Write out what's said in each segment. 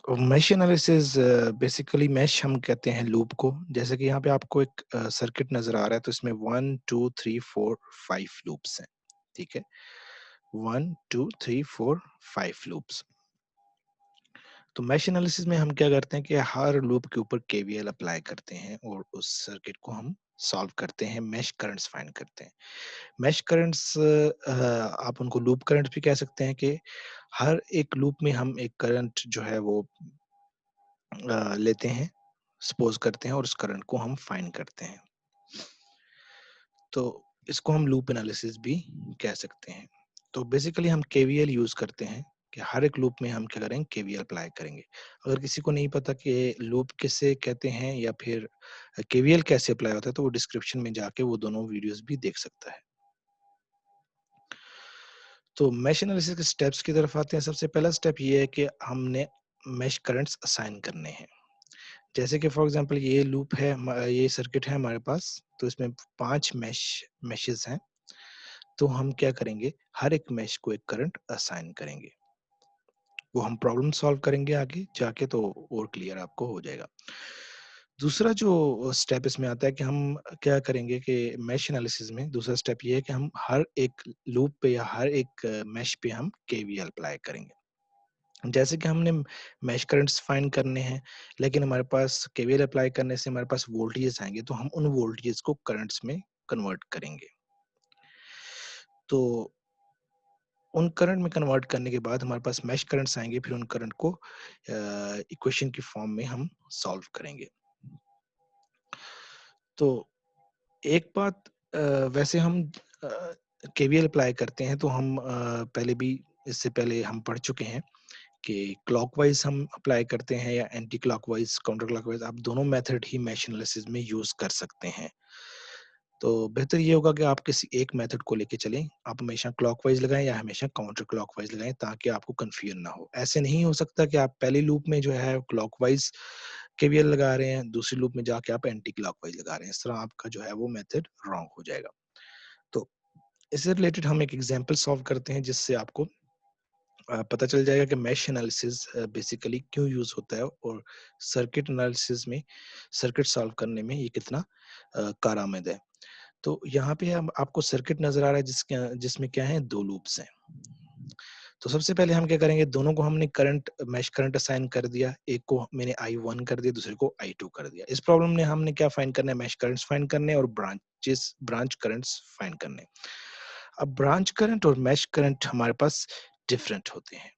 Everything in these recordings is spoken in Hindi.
मेश एनालिसिस बेसिकली मेश हम कहते हैं लूप को। जैसे कि यहाँ पे आपको एक सर्किट नजर आ रहा है, तो इसमें 1 2 3 4 5 लूप्स हैं। ठीक है, 1 2 3 4 5 लूप्स। तो मेश एनालिसिस में हम क्या करते हैं कि हर लूप के ऊपर केवीएल अप्लाई करते हैं और उस सर्किट को हम सॉल्व करते हैं, मेश करंट्स फाइंड करते हैं। मेश करंट्स आप उनको लूप करंट भी कह सकते हैं कि हर एक लूप में हम एक करंट जो है वो लेते हैं, सपोज करते हैं और उस करंट को हम फाइंड करते हैं। तो इसको हम लूप एनालिसिस भी कह सकते हैं। तो बेसिकली हम केवीएल यूज करते हैं कि हर एक लूप में हम क्या करेंगे, केवीएल अप्लाई करेंगे। अगर किसी को नहीं पता कि लूप किसे कहते हैं या फिर केवीएल कैसे अप्लाई होता है, तो वो डिस्क्रिप्शन में जाके वो दोनों वीडियोस भी देख सकता है। तो मेश एनालिसिस के स्टेप्स की तरफ आते हैं। सबसे पहला स्टेप ये है कि हमने मेश करंट्स असाइन करने हैं। जैसे कि फॉर एग्जांपल ये लूप है, ये सर्किट है हमारे पास, तो इसमें 5 मैशेस हैं। तो हम क्या करेंगे, हर एक मैश को एक करंट असाइन करेंगे। वो हम प्रॉब्लम सॉल्व करेंगे आगे जाके, तो और क्लियर आपको हो जाएगा। दूसरा जो स्टेप इसमें आता है कि हम क्या करेंगे कि मैश एनालिसिस में दूसरा स्टेप ये है कि हम हर एक लूप पे या हर एक मैश पे हम केवीएल अप्लाई करेंगे। जैसे कि हमने मैश करंट्स फाइंड करने हैं, लेकिन हमारे पास केवीएल अप्लाई करने से हमारे पास वोल्टेजेस आएंगे, तो हम उन वोल्टेजेस को करंट्स में कन्वर्ट करेंगे। तो उन करंट में कन्वर्ट करने के बाद हमारे पास मैश करंट्स आएंगे, फिर उन करंट को इक्वेशन की फॉर्म में हम सॉल्व करेंगे। तो एक बात, वैसे हम केवीएल अप्लाई करते हैं तो हम पहले भी, इससे पहले हम पढ़ चुके हैं कि क्लॉकवाइज हम अप्लाई करते हैं या एंटी क्लॉकवाइज, काउंटर क्लॉकवाइज, आप दोनों मेथड ही मैश एनालिसिस में यूज कर सकते हैं। तो बेहतर ये होगा कि आप किसी एक मेथड को लेके चलें। आप हमेशा क्लॉकवाइज लगाएं या हमेशा काउंटर क्लॉकवाइज लगाएं, ताकि आपको कंफ्यूजन ना हो। ऐसे नहीं हो सकता कि आप पहली लूप में जो है क्लॉकवाइज केवीएल लगा रहे हैं, दूसरी लूप में जाके आप एंटी क्लॉकवाइज लगा रहे हैं। इस तरह आपका जो है वो मेथड रॉन्ग हो जाएगा। तो इससे रिलेटेड हम एक एग्जांपल सॉल्व करते हैं, जिससे आपको पता चल जाएगा कि मैश एनालिसिस बेसिकली क्यों यूज होता है और सर्किट एनालिसिस में, सर्किट सॉल्व करने में ये कितना कारआमद है। तो यहाँ पे हम आपको सर्किट नजर आ रहा है जिसमें क्या है, 2 लूप्स हैं। तो सबसे पहले हम क्या करेंगे, दोनों को हमने करंट, मैश करंट असाइन कर दिया। एक को मैंने I1 कर दिया, दूसरे को I2 कर दिया। इस प्रॉब्लम में हमने क्या फाइंड करना है, मैश करंट्स फाइंड करने और ब्रांच करंट्स फाइंड करने। अब ब्रांच करंट और मैश करंट हमारे पास डिफरेंट होते हैं।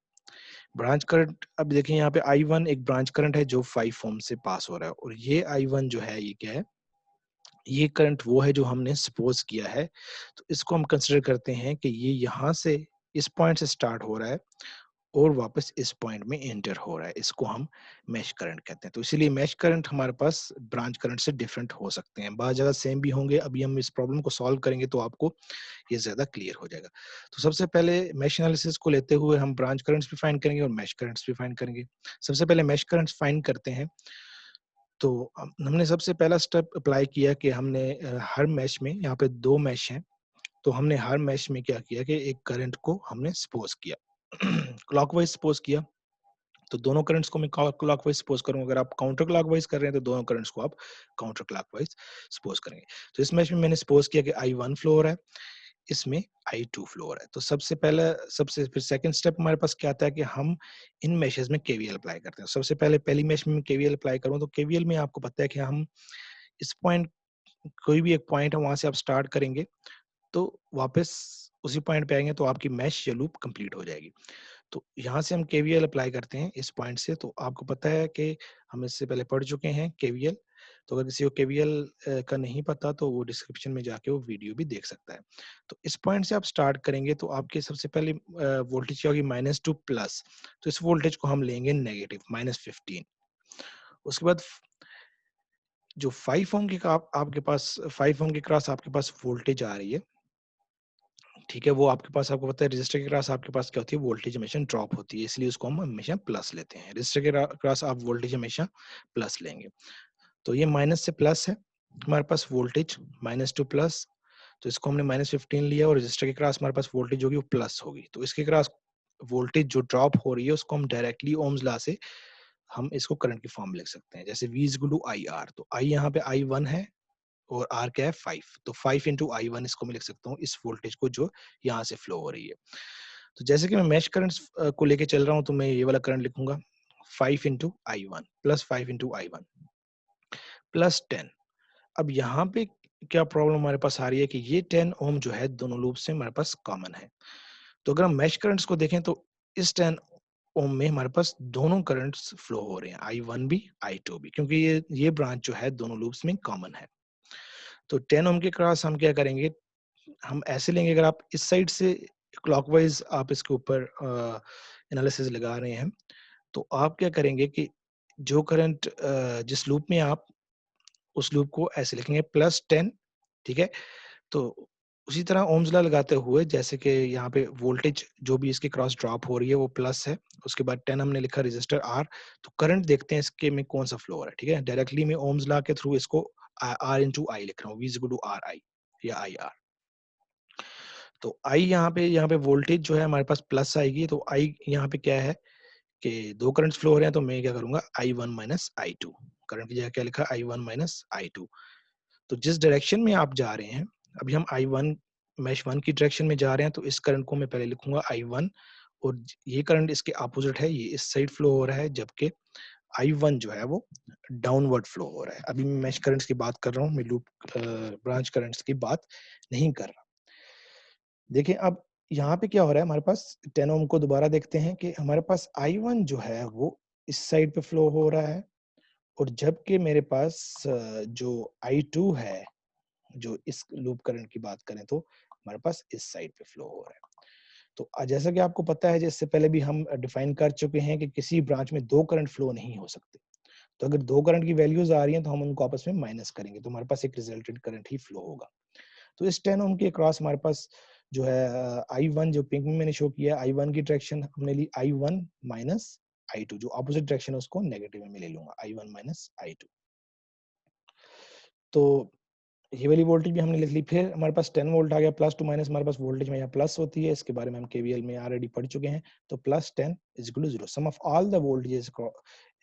ब्रांच करंट, अब देखिए यहाँ पे I1 एक ब्रांच करंट है जो 5 ओम से पास हो रहा है, और ये I1 जो है ये क्या है, ये करंट वो है जो हमने सपोज किया है। तो इसको हम कंसिडर करते हैं कि ये यहाँ से, इस पॉइंट से स्टार्ट हो रहा है और वापस इस पॉइंट में एंटर हो रहा है। इसको हम मैश करंट कहते हैं। तो इसीलिए मैश करंट हमारे पास ब्रांच करंट से डिफरेंट हो सकते हैं, बहुत जगह सेम भी होंगे। अभी हम इस प्रॉब्लम को सॉल्व करेंगे तो आपको ये ज्यादा क्लियर हो जाएगा। तो सबसे पहले मैश एनालिसिस को लेते हुए हम ब्रांच करंट्स भी फाइंड करेंगे और मैश करंट्स भी फाइंड करेंगे। सबसे पहले मैश करंट्स फाइंड करते हैं। तो हमने सबसे पहला स्टेप अप्लाई किया कि हमने हर मैश में, यहाँ पे 2 मैश हैं, तो हमने हर मैश में क्या किया कि एक करंट को हमने सपोज किया, क्लॉकवाइज सपोज किया। तो दोनों करंट्स को मैं क्लॉकवाइज सपोज करूंगा। अगर आप काउंटर क्लॉकवाइज कर रहे हैं तो दोनों करंट्स को आप काउंटर क्लॉकवाइज सपोज करेंगे। तो इस मैच में मैंने सपोज किया कि I1 फ्लो हो रहा है, इसमें I2 फ्लो हो रहा है। तो सबसे पहला, सबसे फिर सेकंड स्टेप हमारे पास क्या आता है कि हम इन मैशेस में केवीएल अप्लाई करते हैं। सबसे पहले पहली मैश में केवीएल अप्लाई करूं, तो केवीएल में आपको पता है कि हम इस पॉइंट, कोई भी एक पॉइंट है वहां से आप स्टार्ट करेंगे, तो वापस उसी पॉइंट पे आएंगे तो आपकी मैश या लूप कंप्लीट हो जाएगी। तो यहाँ से हम केवीएल अप्लाई करते हैं इस पॉइंट से। तो आपको पता है कि हम इससे पहले पढ़ चुके हैं केवीएल। तो अगर किसी को केवीएल का नहीं पता तो वो डिस्क्रिप्शन में जाके वो वीडियो भी देख सकता है। तो इस पॉइंट से आप स्टार्ट करेंगे तो आपके सबसे पहले वोल्टेज क्या होगी, -2 प्लस। तो इस वोल्टेज को हम लेंगे नेगेटिव, -15। उसके बाद जो 5 ओम के आपके पास 5 ओम के क्रॉस आपके पास वोल्टेज आ रही है, ठीक है, वो आपके पास, आपको पता है रजिस्टर के क्रॉस आपके पास क्या होती है, वोल्टेज हमेशा ड्रॉप होती है, इसलिए उसको हम हमेशा प्लस लेते हैं। रजिस्टर के क्रॉस आप वोल्टेज हमेशा प्लस लेंगे। तो ये माइनस से प्लस है हमारे पास वोल्टेज, -2 प्लस। तो इसको हमने -15 लिया और रजिस्टर के क्रॉस हमारे पास वोल्टेज होगी वो प्लस होगी। तो इसके क्रॉस वोल्टेज जो ड्रॉप हो रही है उसको हम डायरेक्टली ओम्स लॉ से हम इसको करंट की फॉर्म में लिख सकते हैं, जैसे V is equal to I R, तो I यहाँ पे I1 है और R क्या है 5, तो 5 इंटू I1 इसको मैं लिख सकता हूँ इस वोल्टेज को जो यहाँ से फ्लो हो रही है। तो जैसे कि मैं मैश करंट को लेके चल रहा हूँ, तो मैं ये वाला करंट लिखूंगा 5 into I1 plus 5 into I1 plus 10। अब यहाँ पे क्या प्रॉब्लम हमारे पास आ रही है कि ये 10 ओम जो है दोनों लूप से हमारे पास कॉमन है। तो अगर हम मैश करंट्स को देखें तो इस 10 ओम में हमारे पास दोनों करंट्स फ्लो हो रहे हैं, I1 भी I2 भी, क्योंकि ये ब्रांच जो है दोनों लूप्स में कॉमन है। तो 10 ओम के क्रॉस हम क्या करेंगे, हम ऐसे लेंगे, अगर आप इस साइड से क्लॉकवाइज आप इसके ऊपर एनालिसिस लगा रहे हैं, तो आप क्या करेंगे कि जो करंट जिस लूप में आप, उस लूप को ऐसे लिखेंगे +10, ठीक है? तो उसी तरह ओम्स लॉ लगाते हुए, जैसे कि यहाँ पे वोल्टेज जो भी इसके क्रॉस ड्रॉप हो रही है वो प्लस है, उसके बाद 10 हमने लिखा रजिस्टर R, तो करंट देखते हैं इसके में कौन सा फ्लो हो रहा है, ठीक है? डायरेक्टली मैं ओम्स लॉ के थ्रू इसको R इंटू आई लिख रहा हूँ, V is equal to R I या आई आर। तो I यहाँ पे वोल्टेज जो है हमारे पास प्लस आएगी, तो I यहाँ पे क्या है कि दो करंट फ्लो हो रहे हैं, तो मैं क्या करूंगा I1 माइनस I2, करंट की जगह क्या लिखा I1 माइनस I2। तो जिस डायरेक्शन में आप जा रहे हैं, अभी हम I1 मैश 1 की डायरेक्शन में जा रहे हैं, तो इस करंट को मैं पहले लिखूंगा I1, और ये करंट इसके अपोजिट है, ये इस साइड फ्लो हो रहा है, जबकि I1 जो है वो डाउनवर्ड फ्लो हो रहा है। अभी मैं मैश करंट्स की बात कर रहा हूँ, मैं लूप ब्रांच करंट्स की बात नहीं कर रहा। देखिए अब यहाँ पे क्या हो रहा है, हमारे पास 10 ओम को दोबारा देखते हैं कि हमारे पास I1 जो है वो इस साइड पे फ्लो हो रहा है, और जबकि मेरे पास जो I2 है, जो इस लूप करंट की बात करें तो हमारे पास इस साइड पे फ्लो हो रहा है। तो जैसा कि आपको पता है, जैसे पहले भी हम डिफाइन कर चुके हैं कि किसी ब्रांच में दो करंट फ्लो नहीं हो सकते। तो अगर दो करंट की वैल्यूज आ रही हैं तो हम उनको आपस में माइनस करेंगे, तो हमारे पास एक रिजल्टेंट करंट ही फ्लो होगा। तो इस 10 ओम के क्रॉस हमारे पास जो है I1 जो पिंक में मैंने शो किया, I1 की डायरेक्शन हमने ली I1 माइनस I2, जो ऑपोजिट डायरेक्शन है उसको नेगेटिव में ले लूंगा, I1 माइनस I2। तो ये वाली वोल्टेज भी हमने लिख ली। फिर हमारे पास 10 वोल्ट आ गया, प्लस टू माइनस हमारे पास वोल्टेज में यहाँ प्लस होती है, इसके बारे में हम केवीएल में ऑलरेडी पढ़ चुके हैं। तो +10 is equal to 0, sum of all the voltages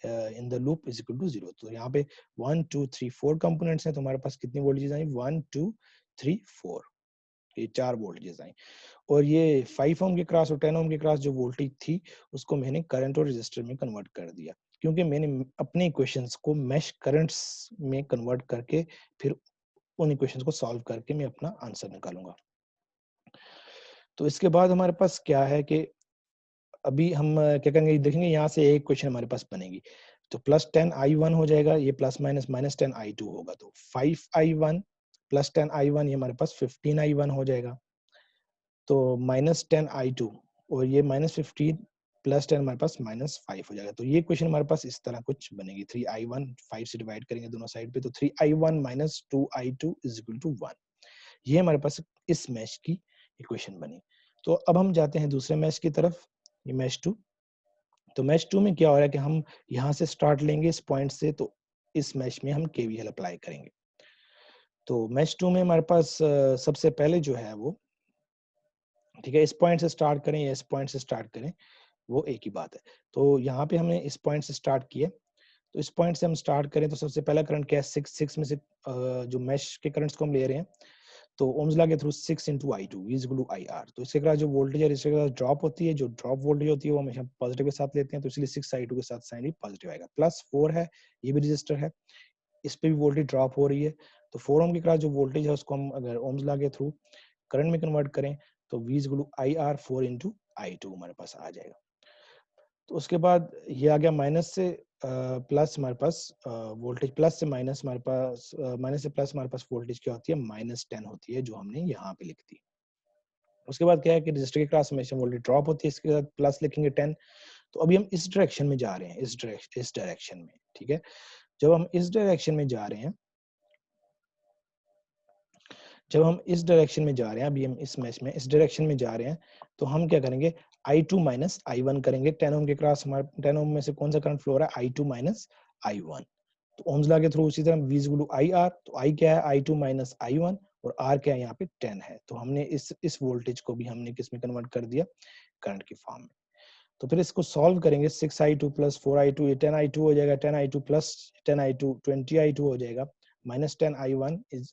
in the loop is equal to 0। तो यहाँ पे 1 2 3 4 कंपोनेंट्स हैं, तो हमारे पास कितनी वोल्टेजेस आई, 1 2 3 4, ये 4 वोल्टेजेस आई। और ये 5 ओम के क्रॉस और 10 ओम के क्रॉस जो वोल्टेज थी, उसको मैंने करंट और रेजिस्टर में कन्वर्ट कर दिया, क्योंकि मैंने अपने इक्वेशंस को मैश करंट्स में कन्वर्ट करके फिर उन इक्वेशंस को सॉल्व करके मैं अपना आंसर निकालूंगा। तो इसके बाद हमारे पास क्या है कि अभी हम क्या करेंगे, देखेंगे यहाँ से एक क्वेश्चन हमारे पास बनेगी। तो +10 I1 हो जाएगा, ये प्लस माइनस -10 I2 होगा, तो 5 I1 प्लस 10 I1, ये हमारे पास 15 I1 हो जाएगा। तो -10 I2 और ये -15 प्लस 10 हमारे पास -5 हो जाएगा। तो ये क्वेश्चन हमारे पास इस तरह कुछ बनेगी, 3 I1 5 से डिवाइड करेंगे दोनों साइड पे, तो 3 I1 minus 2 I2 is equal to 1। ये हमारे पास इस मैश की इक्वेशन बनी। तो अब हम जाते हैं दूसरे मैश की तरफ, ये मैश 2। तो मैश 2 में क्या हो रहा है कि हम यहाँ से स्टार्ट लेंगे इस पॉइंट से, तो इस मैश में हम केवीएल अप्लाई करेंगे। तो मैश 2 में हमारे पास सबसे पहले जो है वो, ठीक है, इस पॉइंट से स्टार्ट करें या इस पॉइंट से स्टार्ट करें, वो एक ही बात है। तो यहाँ पे हमने इस पॉइंट से स्टार्ट किया, तो इस पॉइंट से हम स्टार्ट करें तो सबसे पहला करंट क्या है, 6 में से जो मैश के करंट्स को हम ले रहे हैं, तो ओम्स लॉ के through 6 into I2 is equal to IR। तो इसके बाद जो वोल्टेज है, इसके बाद ड्रॉप होती है, जो ड्रॉप वोल्टेज होती है वो हमेशा पॉजिटिव के साथ लेते हैं, तो इसलिए 6 I2 के साथ साइन भी पॉजिटिव आएगा। +4 है, ये भी रजिस्टर है, इस पे भी वोल्टेज ड्रॉप हो रही है, तो 4 ओम के क्रॉस जो वोल्टेज है उसको हम अगर ओम्स लॉ के थ्रू करंट में कन्वर्ट करें, तो V is equal to IR 4 into I2 हमारे पास आ जाएगा। तो उसके बाद ये आ गया माइनस से प्लस, हमारे पास वोल्टेज प्लस से माइनस, हमारे पास माइनस से प्लस हमारे पास वोल्टेज क्या होती है, -10 होती है, जो हमने यहाँ पे लिख दी। उसके बाद क्या है कि रजिस्टर के क्रॉस हमेशा वोल्टेज ड्रॉप होती है, इसके साथ प्लस लिखेंगे 10। तो अभी हम इस डायरेक्शन में जा रहे हैं, इस डायरेक्शन में, ठीक है। जब हम इस डायरेक्शन में जा रहे हैं, जब हम इस डायरेक्शन में जा रहे हैं, अभी हम इस मैच में इस डायरेक्शन में जा रहे हैं, तो हम क्या करेंगे, I2 माइनस I1 करेंगे। 10 ओम के क्रॉस हमारे 10 ओम में से कौन सा करंट फ्लो हो रहा है, I2 माइनस I1। तो ओम्स लॉ के थ्रू उसी तरह V is equal to IR, तो I क्या है, I2 माइनस I1, और R क्या है, यहाँ पे 10 है। तो हमने इस वोल्टेज को भी हमने किस में कन्वर्ट कर दिया, करंट की फॉर्म में। तो फिर इसको सॉल्व करेंगे 6i2 प्लस 4i2 ये 10i2 हो जाएगा 10i2 प्लस 10i2 20i2 हो जाएगा माइनस 10i1 इज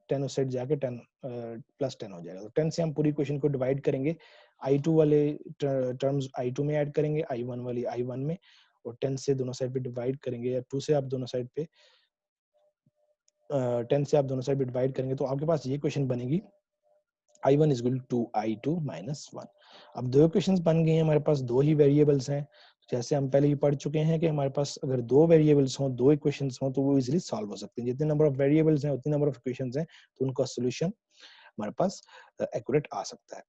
10 उस साइड जाके 10 प्लस 10 हो जाएगा। तो 10 से हम पूरी इक्वेशन को डिवाइड करेंगे i2 वाले टर्म्स i2 में ऐड करेंगे i1 वाली i1 में और 10 से दोनों साइड पे डिवाइड करेंगे या 2 से आप दोनों साइड पे 10 से आप दोनों साइड पे डिवाइड करेंगे तो आपके पास ये क्वेश्चन बनेगी i1 is equal to i2 minus 1। अब दो इक्वेशंस बन गई हैं, हमारे पास दो ही वेरिएबल्स हैं। जैसे हम पहले ही पढ़ चुके हैं कि हमारे पास अगर दो वेरिएबल्स हों, दो इक्वेशंस हों तो वो इजीली सॉल्व हो सकते हैं। जितने नंबर ऑफ वेरिएबल्स हैं उतनी नंबर ऑफ इक्वेशंस हैं तो उनका सॉल्यूशन हमारे पास एक्यूरेट आ सकता है।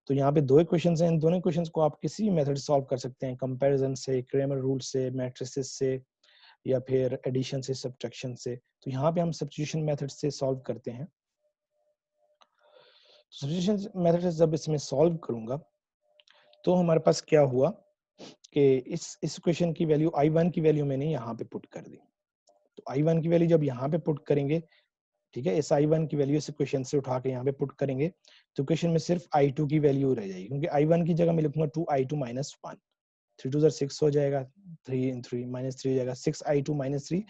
तो यहाँ पे दो इक्वेशंस हैं, इन दोनों इक्वेशंस को आप किसी भी मेथड से सॉल्व कर सकते हैं, कंपैरिजन से, क्रेमर रूल से, मैट्रिसेस से या फिर एडिशन से, सब्ट्रैक्शन से। तो यहाँ पे हम सब्स्टिट्यूशन मेथड से सॉल्व करते हैं। सब्स्टिट्यूशन मेथड से जब इसमें सॉल्व करूंगा तो हमारे पास क्या हुआ कि इस इक्वेशन की वैल्यू i1 की वैल्यू मैंने यहाँ पे पुट कर दी। तो i1 की वैल्यू जब यहाँ पे पुट करेंगे, ठीक है, इस i1 की वैल्यू इस इक्वेशन से उठा के यहाँ पे पुट करेंगे तो इक्वेशन में सिर्फ i2 की वैल्यू रह जाएगी, क्योंकि i1 की जगह मैं लिखूंगा 2i2 minus 1। 3 2 6 हो जाएगा, 3 in 3 minus 3 हो जाएगा, 6i2 minus 3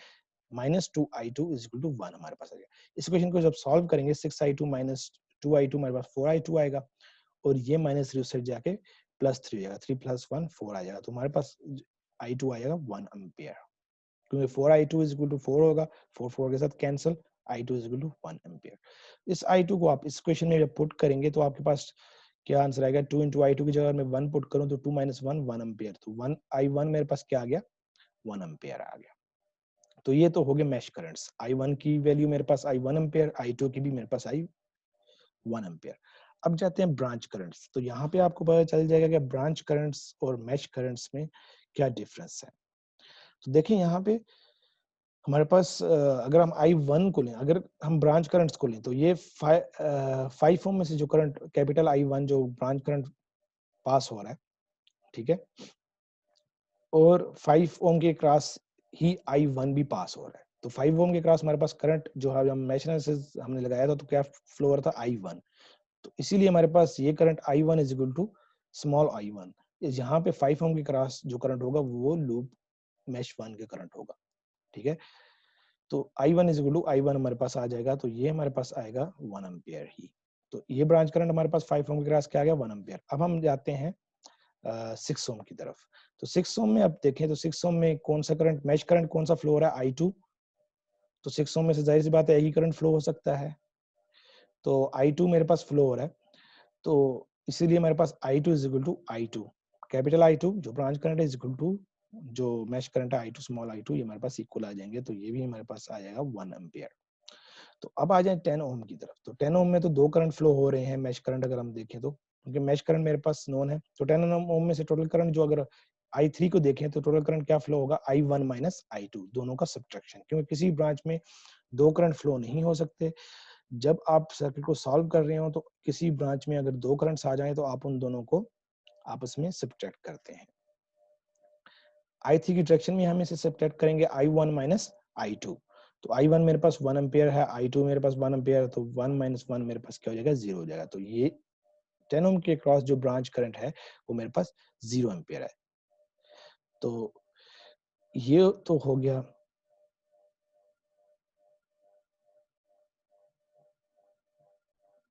minus 2i2 is equal to 1 हमारे पास आ गया। इस इक्वेशन को जब सॉल्व करेंगे 6i2 minus 2i2 हमारे पास 4i2 आएगा और ये माइनस 3 उस साइड जाके प्लस 3 हो जाएगा, 3 प्लस 1 4 आ जाएगा। तो हमारे पास i2 आएगा 1 एम्पियर, क्योंकि 4i2 is equal to 4 होगा, 4 4 के साथ cancel, i2 is equal to 1 ampere. इस i2 को आप इस क्वेश्चन में जब पुट करेंगे तो आपके पास क्या आंसर आएगा, 2 into i2 की जगह मैं 1 पुट करूं तो 2 minus 1 1 एम्पियर। तो 1 i1 मेरे पास क्या आ गया, 1 एम्पियर आ गया। तो ये तो हो गए मैश करंट्स, i1 की वैल्यू मेरे पास आई 1 एम्पियर, i2 की भी मेरे पास आई 1 एम्पियर। अब जाते हैं ब्रांच करंट्स। तो यहाँ पे आपको पता चल जाएगा कि ब्रांच करंट्स और मैश करंट्स में क्या डिफरेंस है। तो देखिए यहाँ पे हमारे पास अगर हम i1 को लें, अगर हम ब्रांच करंट्स को लें तो ये 5 ओम में से जो करंट कैपिटल i1 जो ब्रांच करंट पास हो रहा है, ठीक है, और 5 ओम के क्रॉस ही i1 भी पास हो रहा है। तो 5 ओम के क्रॉस हमारे पास करंट जो है हम मैश एनालिसिस हमने लगाया था तो क्या फ्लो हो रहा था, i1। तो इसीलिए हमारे पास ये current i1 is equal to small i1। यहाँ पे 5 ओम के क्रॉस जो करंट होगा वो लूप मैश 1 के करंट होगा, ठीक है। तो i1 is equal to i1 हमारे पास आ जाएगा, तो ये हमारे पास आएगा 1 एम्पियर ही। तो ये ब्रांच करंट हमारे पास 5 ओम के क्रॉस क्या आ गया, 1 एम्पियर। अब हम जाते हैं 6 ओम की तरफ। तो 6 ओम में अब देखें तो 6 ओम में कौन सा करंट, मैश करंट कौन सा फ्लो हो रहा है, i2। तो 6 ओम में से जाहिर सी बात है यही करंट फ्लो हो सकता है, तो i2 मेरे पास फ्लो हो रहा है। तो इसीलिए हमारे पास i2 is equal to i2 capital i2 जो ब्रांच करंट है इज इक्वल टू जो मैश करंट है i2 स्मॉल i2, ये हमारे पास इक्वल आ जाएंगे। तो ये भी हमारे पास आ जाएगा 1 एम्पियर। तो अब आ जाए 10 ओम की तरफ। तो 10 ओम में तो दो करंट फ्लो हो रहे हैं मैश करंट अगर हम देखें तो, क्योंकि मैश करंट मेरे पास नोन है। तो 10 ओम में से टोटल करंट जो अगर i3 को देखें तो टोटल करंट क्या फ्लो होगा, i1 माइनस i2, दोनों का सब्ट्रैक्शन, क्योंकि किसी ब्रांच में दो करंट फ्लो नहीं हो सकते। जब आप सर्किट को सॉल्व कर रहे हो तो किसी ब्रांच में अगर दो करंट्स आ जाएं तो आप उन दोनों को आपस में सब्ट्रैक्ट करते हैं। i3 की डायरेक्शन में हम इसे सब्ट्रैक्ट करेंगे i1 माइनस i2। तो i1 मेरे पास 1 एम्पियर है, i2 मेरे पास 1 एम्पियर है, तो 1 माइनस 1 मेरे पास क्या हो जाएगा, 0 हो जाएगा। तो ये 10 ओम के क्रॉस जो ब्रांच करंट है वो मेरे पास 0 एम्पियर है। तो ये तो हो गया